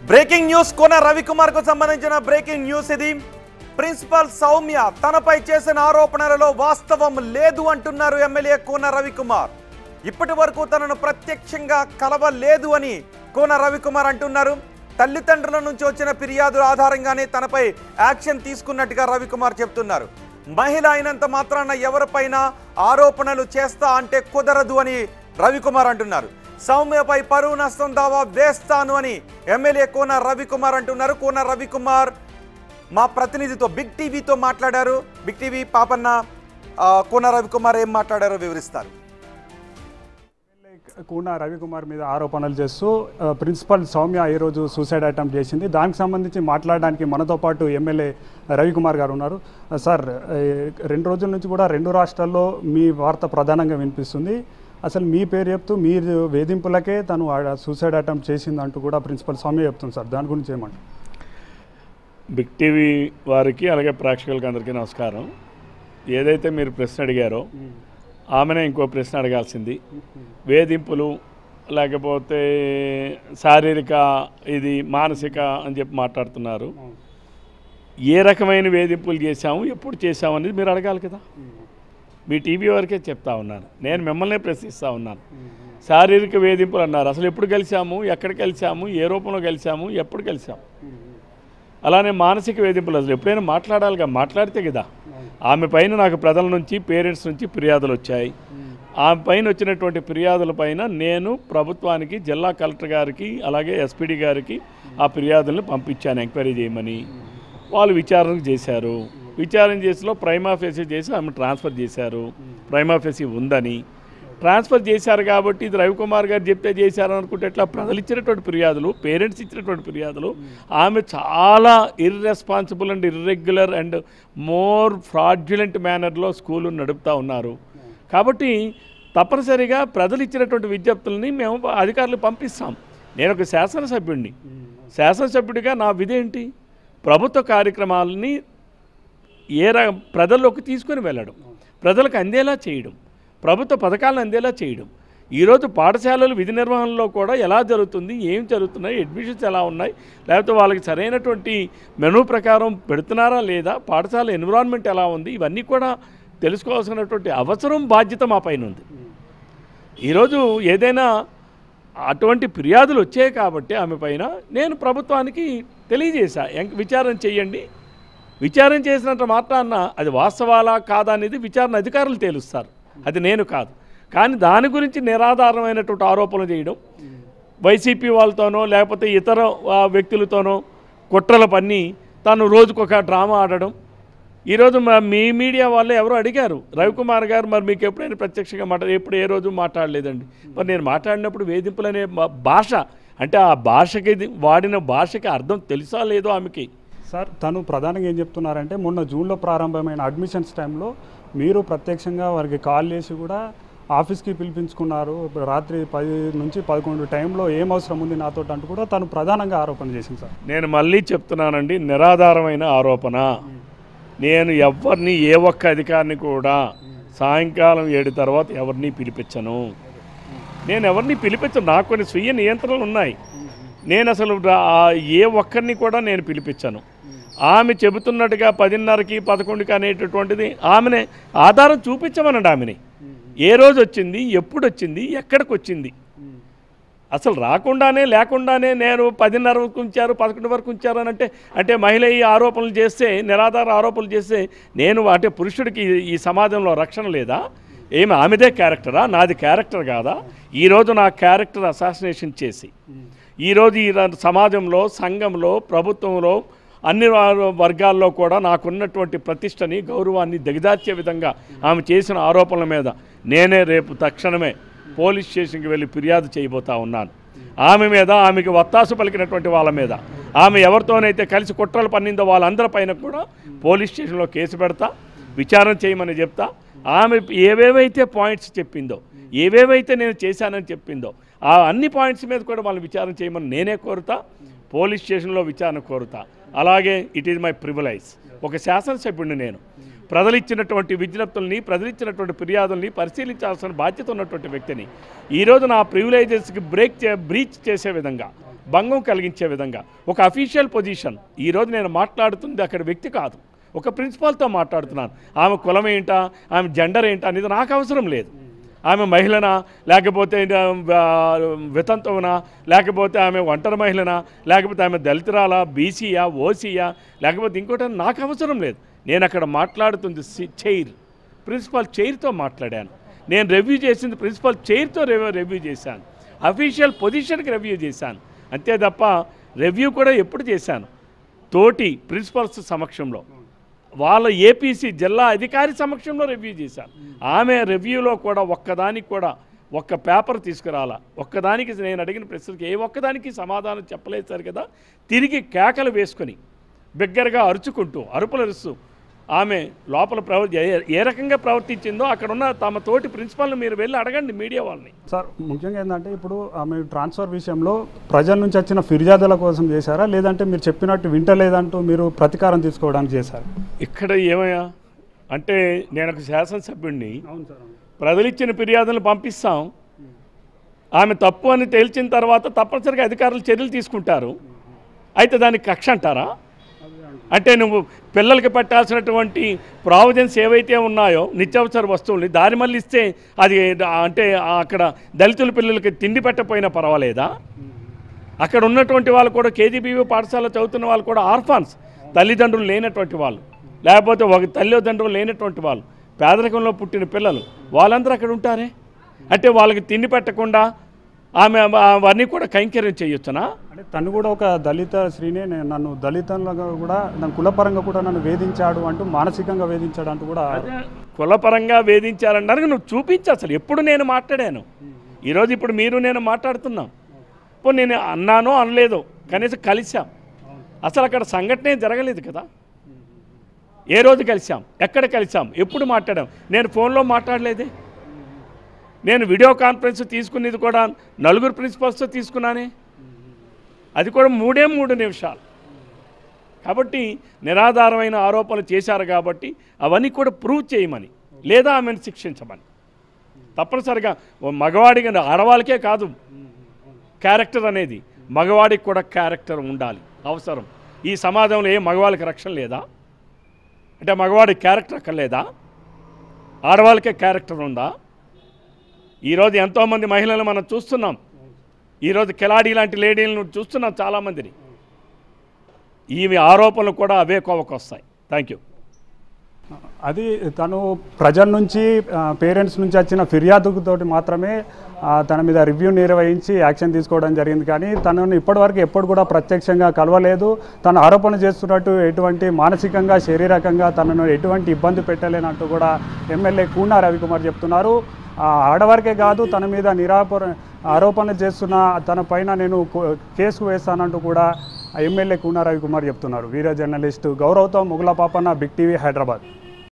Breaking news కోన రవికుమార్ కు సంబంధించిన breaking news ఇది. ప్రిన్సిపల్ సౌమ్య తనపై చేసిన ఆరోపణలలో వాస్తవం లేదు అంటున్నారు ఎమ్మెల్యే కోన రవికుమార్. ఇప్పటి వరకు తనను ప్రత్యక్షంగా కలవలేదు అని కోన రవికుమార్ అంటున్నారు. తల్లిదండ్రుల నుంచి వచ్చిన ఫిర్యాదుల ఆధారంగానే తనపై యాక్షన్ తీసుకున్నట్టుగా రవికుమార్ చెప్తున్నారు. మహిళ అయినంత మాత్రాన ఎవరిపైన ఆరోపణలు చేస్తా అంటే కుదరదు అని రవికుమార్ అంటున్నారు. సౌమ్యపై పరువు నష్టం దావా వేస్తాను అని ఎమ్మెల్యే కోన రవికుమార్ అంటున్నారు. కోన రవికుమార్ మా ప్రతినిధితో బిగ్ టీవీతో మాట్లాడారు. బిగ్ టీవీ పాపన్న కోన రవికుమార్ ఏం మాట్లాడారో వివరిస్తారు. కోన రవికుమార్ మీద ఆరోపణలు చేస్తూ ప్రిన్సిపల్ సౌమ్య ఈరోజు సూసైడ్ అటెంప్ట్ చేసింది. దానికి సంబంధించి మాట్లాడడానికి మనతో పాటు ఎమ్మెల్యే రవికుమార్ గారు ఉన్నారు. సార్, 2 రోజుల నుంచి కూడా 2 రాష్ట్రాల్లో మీ వార్త ప్రధానంగా వినిపిస్తుంది. అసలు మీ పేరు చెప్తూ మీరు వేధింపులకే తను సూసైడ్ అటెంప్ట్ చేసిందంటూ కూడా ప్రిన్సిపల్ సౌమ్య చెప్తుంది. సార్, దాని గురించి ఏమంటారు? బిగ్ టీవీ వారికి అలాగే ప్రేక్షకులకి అందరికీ నమస్కారం. ఏదైతే మీరు ప్రశ్న అడిగారో ఆమెనే ఇంకో ప్రశ్న అడగాల్సింది. వేధింపులు లేకపోతే శారీరక ఇది మానసిక అని చెప్పి మాట్లాడుతున్నారు. ఏ రకమైన వేధింపులు చేశాము, ఎప్పుడు చేశాము అనేది మీరు అడగాలి కదా. మీ టీవీ వరకే చెప్తా ఉన్నాను, నేను మిమ్మల్నే ప్రశ్నిస్తూ ఉన్నాను. శారీరక వేధింపులు అన్నారు. అసలు ఎప్పుడు కలిసాము, ఎక్కడ కలిసాము, ఏ రూపంలో కలిసాము, ఎప్పుడు కలిసాము? అలానే మానసిక వేధింపులు అసలు ఎప్పుడైనా మాట్లాడాలిగా, మాట్లాడితే కదా. ఆమె పైన నాకు ప్రజల నుంచి పేరెంట్స్ నుంచి ఫిర్యాదులు వచ్చాయి. ఆమె పైన వచ్చినటువంటి ఫిర్యాదుల పైన నేను ప్రభుత్వానికి, జిల్లా కలెక్టర్ గారికి అలాగే ఎస్పీడీ గారికి ఆ ఫిర్యాదులను పంపించాను ఎంక్వైరీ చేయమని. వాళ్ళు విచారణ చేశారు. విచారణ చేసిలో ప్రైమా ఫేసీ చేసి ఆమె ట్రాన్స్ఫర్ చేశారు. ప్రైమా ఫేసీ ఉందని ట్రాన్స్ఫర్ చేశారు. కాబట్టి ఇది రవికుమార్ గారు చెప్తే చేశారు అనుకుంటే ఎట్లా? ప్రజలు ఇచ్చినటువంటి ఫిర్యాదులు, పేరెంట్స్ ఇచ్చినటువంటి ఫిర్యాదులు, ఆమె చాలా irresponsible and irregular and more fraudulent మేనర్లో స్కూలు నడుపుతూ ఉన్నారు. కాబట్టి తప్పనిసరిగా ప్రజలు ఇచ్చినటువంటి విజ్ఞప్తులని మేము అధికారులు పంపిస్తాం. నేను ఒక శాసనసభ్యుడిని. శాసనసభ్యుడిగా నా విధేంటి? ప్రభుత్వ కార్యక్రమాలని ప్రజల్లోకి తీసుకొని వెళ్ళడం, ప్రజలకు అందేలా చేయడం, ప్రభుత్వ పథకాలను అందేలా చేయడం. ఈరోజు పాఠశాలలు విధి నిర్వహణలో కూడా ఎలా జరుగుతుంది, ఏం జరుగుతున్నాయి, అడ్మిషన్స్ ఎలా ఉన్నాయి, లేకపోతే వాళ్ళకి సరైనటువంటి మెనూ ప్రకారం పెడుతున్నారా లేదా, పాఠశాల ఎన్విరాన్మెంట్ ఎలా ఉంది, ఇవన్నీ కూడా తెలుసుకోవాల్సినటువంటి అవసరం, బాధ్యత మా పైన ఉంది. ఈరోజు ఏదైనా అటువంటి ఫిర్యాదులు వచ్చాయి కాబట్టి ఆమె పైన నేను ప్రభుత్వానికి తెలియజేశా, విచారణ చేయండి. విచారణ చేసినంత మాత్రాన అది వాస్తవాలా కాదా అనేది విచారణ అధికారులు తేలుస్తారు, అది నేను కాదు. కానీ దాని గురించి నిరాధారమైనటువంటి ఆరోపణలు చేయడం, వైసీపీ వాళ్ళతోనో లేకపోతే ఇతర వ్యక్తులతోనో కుట్రల పన్ని తను రోజుకొక డ్రామా ఆడడం. ఈరోజు మీ మీడియా వాళ్ళు ఎవరో అడిగారు, రవికుమార్ గారు మరి మీకు ఎప్పుడైనా ప్రత్యక్షంగా ఎప్పుడు ఏ రోజు మాట్లాడలేదండి. మరి నేను మాట్లాడినప్పుడు వేధింపులు అనే భాష అంటే ఆ భాషకి వాడిన భాషకి అర్థం తెలుసా లేదో ఆమెకి. సార్, తను ప్రధానంగా ఏం చెప్తున్నారంటే మొన్న జూన్లో ప్రారంభమైన అడ్మిషన్స్ టైంలో మీరు ప్రత్యక్షంగా వారికి కాల్ చేసి కూడా ఆఫీస్కి పిలిపించుకున్నారు. రాత్రి 10 నుంచి 11 టైంలో ఏం అవసరం ఉంది నాతో అంటూ కూడా తను ప్రధానంగా ఆరోపణ చేసింది. సార్, నేను మళ్ళీ చెప్తున్నానండి, నిరాధారమైన ఆరోపణ. నేను ఎవరిని ఏ ఒక్క అధికారిని కూడా సాయంకాలం 7 తర్వాత ఎవరిని పిలిపించను. నేను ఎవరిని పిలిపించను. నాకు కొన్ని స్వీయ నియంత్రణలు ఉన్నాయి. నేను అసలు ఏ ఒక్కరిని కూడా నేను పిలిపించను. ఆమె చెబుతున్నట్టుగా 10:30కి 11కి అనేటటువంటిది ఆమెనే ఆధారం చూపించమనండి. ఆమెని ఏ రోజు వచ్చింది, ఎప్పుడు వచ్చింది, ఎక్కడికి వచ్చింది, అసలు రాకుండానే లేకుండానే నేను 10:30 వరకు ఉంచారు, 11 వరకు ఉంచారు అని అంటే మహిళ ఈ ఆరోపణలు చేస్తే, నిరాధార ఆరోపణలు చేస్తే నేను అంటే పురుషుడికి ఈ సమాజంలో రక్షణ లేదా? ఏమి ఆమెదే క్యారెక్టరా, నాది క్యారెక్టర్ కాదా? ఈరోజు నా క్యారెక్టర్ అసాసినేషన్ చేసి ఈరోజు ఈ సమాజంలో, సంఘంలో, ప్రభుత్వంలో అన్ని వర్గాల్లో కూడా నాకున్నటువంటి ప్రతిష్టని, గౌరవాన్ని దిగజార్చే విధంగా ఆమె చేసిన ఆరోపణల మీద నేనే రేపు తక్షణమే పోలీస్ స్టేషన్కి వెళ్ళి ఫిర్యాదు చేయబోతా ఉన్నాను. ఆమె మీద, ఆమెకి వత్తాసు పలికినటువంటి వాళ్ళ మీద, ఆమె ఎవరితోనైతే కలిసి కుట్రలు పన్నిందో వాళ్ళందరిపైన కూడా పోలీస్ స్టేషన్లో కేసు పెడతా, విచారణ చేయమని చెప్తా. ఆమె ఏవేవైతే పాయింట్స్ చెప్పిందో, ఏవేవైతే నేను చేశానని చెప్పిందో ఆ అన్ని పాయింట్స్ మీద కూడా వాళ్ళు విచారణ చేయమని నేనే కోరుతా, పోలీస్ స్టేషన్లో విచారణ కోరుతా. అలాగే ఇట్ ఈజ్ మై ప్రివిలైజ్. ఒక శాసనసభ్యుడిని నేను. ప్రజలు ఇచ్చినటువంటి విజ్ఞప్తుల్ని, ప్రజలు ఇచ్చినటువంటి ఫిర్యాదుల్ని పరిశీలించాల్సిన బాధ్యత ఉన్నటువంటి వ్యక్తిని ఈరోజు నా ప్రివిలేజెస్కి బ్రీచ్ చేసే విధంగా భంగం కలిగించే విధంగా ఒక అఫీషియల్ పొజిషన్. ఈరోజు నేను మాట్లాడుతుంది అక్కడ వ్యక్తి కాదు, ఒక ప్రిన్సిపాల్తో మాట్లాడుతున్నాను. ఆమె కులం ఏంటా, ఆమె జెండర్ ఏంటా అనేది నాకు అవసరం లేదు. ఆమె మహిళనా, లేకపోతే వితంతువునా, లేకపోతే ఆమె ఒంటరి మహిళనా, లేకపోతే ఆమె దళితురాలా, బీసీయా, ఓసీయా, లేకపోతే ఇంకోటి నాకు అవసరం లేదు. నేను అక్కడ మాట్లాడుతుంది చైర్, ప్రిన్సిపల్ చైర్తో మాట్లాడాను. నేను రివ్యూ చేసింది ప్రిన్సిపల్ చైర్తో రివ్యూ చేశాను, అఫీషియల్ పొజిషన్కి రివ్యూ చేశాను. అంతే తప్ప రివ్యూ కూడా ఎప్పుడు చేశాను తోటి ప్రిన్సిపల్స్ సమక్షంలో, వాళ్ళ ఏపీసీ జిల్లా అధికారి సమక్షంలో రివ్యూ చేశాను. ఆమె రివ్యూలో కూడా ఒక్కదానికి కూడా ఒక్క పేపర్ తీసుకురాలా. ఒక్కదానికి నేను అడిగిన ప్రశ్నకి ఏ ఒక్కదానికి సమాధానం చెప్పలేదు సార్ కదా. తిరిగి కేకలు వేసుకొని బిగ్గరగా అరుచుకుంటూ అరుపులరుస్తూ ఆమె లోపల ఏ రకంగా ప్రవర్తించిందో అక్కడ ఉన్న తమ తోటి ప్రిన్సిపాల్ని మీరు వెళ్ళి అడగండి మీడియా వాళ్ళని. సార్ ముఖ్యంగా ఏంటంటే ఇప్పుడు ఆమె ట్రాన్స్ఫర్ విషయంలో ప్రజల నుంచి వచ్చిన ఫిర్యాదుల కోసం చేశారా, లేదంటే మీరు చెప్పినట్టు వింటలేదంటూ మీరు ప్రతీకారం తీసుకోవడానికి చేశారు? ఇక్కడ ఏమయ్యా అంటే నేను ఒక శాసనసభ్యుడిని, అవును సార్, ప్రజలు ఇచ్చిన ఫిర్యాదులను పంపిస్తాం. ఆమె తప్పు అని తేల్చిన తర్వాత తప్పనిసరిగా అధికారులు చర్యలు తీసుకుంటారు. అయితే దానికి కక్ష అంటారా? అంటే నువ్వు పిల్లలకి పెట్టాల్సినటువంటి ప్రావిజన్స్ ఏవైతే ఉన్నాయో నిత్యావసర వస్తువుల్ని దారి మళ్ళిస్తే అది అంటే అక్కడ దళితుల పిల్లలకి తిండి పెట్టకపోయినా పర్వాలేదా? అక్కడ ఉన్నటువంటి వాళ్ళు కూడా కేజీబీవీ పాఠశాల చదువుతున్న వాళ్ళు కూడా ఆర్ఫాన్స్, తల్లిదండ్రులు లేనటువంటి వాళ్ళు, లేకపోతే ఒక తల్లిదండ్రులు లేనటువంటి వాళ్ళు, పేదరికంలో పుట్టిన పిల్లలు, వాళ్ళందరూ అక్కడ ఉంటారే. అంటే వాళ్ళకి తిండి పెట్టకుండా ఆమె అవన్నీ కూడా కైంకర్యం చేయొచ్చునా? అంటే తను కూడా ఒక దళిత స్త్రీనే, నన్ను దళితంగా కూడా నన్ను కులపరంగా కూడా నన్ను వేధించాడు అంటూ, మానసికంగా వేధించాడు అంటూ కూడా. కులపరంగా వేధించాలన్నారు నువ్వు చూపించు. అసలు ఎప్పుడు నేను మాట్లాడాను? ఈరోజు ఇప్పుడు మీరు నేను మాట్లాడుతున్నాం. ఇప్పుడు నేను అన్నానో అనలేదో, కనీసం కలిసాం. అసలు అక్కడ సంఘటనే జరగలేదు కదా. ఏ రోజు కలిసాం, ఎక్కడ కలిసాం, ఎప్పుడు మాట్లాడాం? నేను ఫోన్లో మాట్లాడలేదే. నేను వీడియో కాన్ఫరెన్స్ తీసుకునేది కూడా 4 ప్రిన్సిపల్స్తో తీసుకున్నానే, అది కూడా 3 నిమిషాలు. కాబట్టి నిరాధారమైన ఆరోపణలు చేశారు కాబట్టి అవన్నీ కూడా ప్రూవ్ చేయమని, లేదా ఆమెను శిక్షించమని. తప్పనిసరిగా మగవాడికి, ఆడవాళ్ళకే కాదు క్యారెక్టర్ అనేది, మగవాడికి కూడా క్యారెక్టర్ ఉండాలి, అవసరం. ఈ సమాజంలో ఏ మగవాళ్ళకి రక్షణ లేదా? అంటే మగవాడికి క్యారెక్టర్ అక్కర్లేదా? ఆడవాళ్ళకే క్యారెక్టర్ ఉందా? ఈరోజు ఎంతోమంది మహిళలు మనం చూస్తున్నాం. ఈరోజు కిలాడి లాంటి లేడీలను చూస్తున్నాం చాలామందిని. ఈ ఆరోపణలు కూడా అవే కోవకు వస్తాయి. Thank you. అది తను ప్రజల నుంచి, పేరెంట్స్ నుంచి వచ్చిన ఫిర్యాదుతోటి మాత్రమే తన మీద రివ్యూ నిర్వహించి యాక్షన్ తీసుకోవడం జరిగింది. కానీ తనను ఇప్పటివరకు ఎప్పుడు కూడా ప్రత్యక్షంగా కలవలేదు. తను ఆరోపణ చేస్తున్నట్టు ఎటువంటి మానసికంగా, శారీరకంగా తనను ఎటువంటి ఇబ్బంది పెట్టలేనంటూ కూడా ఎమ్మెల్యే కూనా రవికుమార్ చెప్తున్నారు. ఆడవారికే కాదు, తన మీద ఆరోపణలు చేస్తున్న తన పైన నేను కేసు వేస్తానంటూ కూడా ఎమ్మెల్యే కూనా రవికుమార్ చెప్తున్నారు. వీడియో జర్నలిస్టు గౌరవ్తో ముగుల పాపన్న, బిగ్ టీవీ, హైదరాబాద్.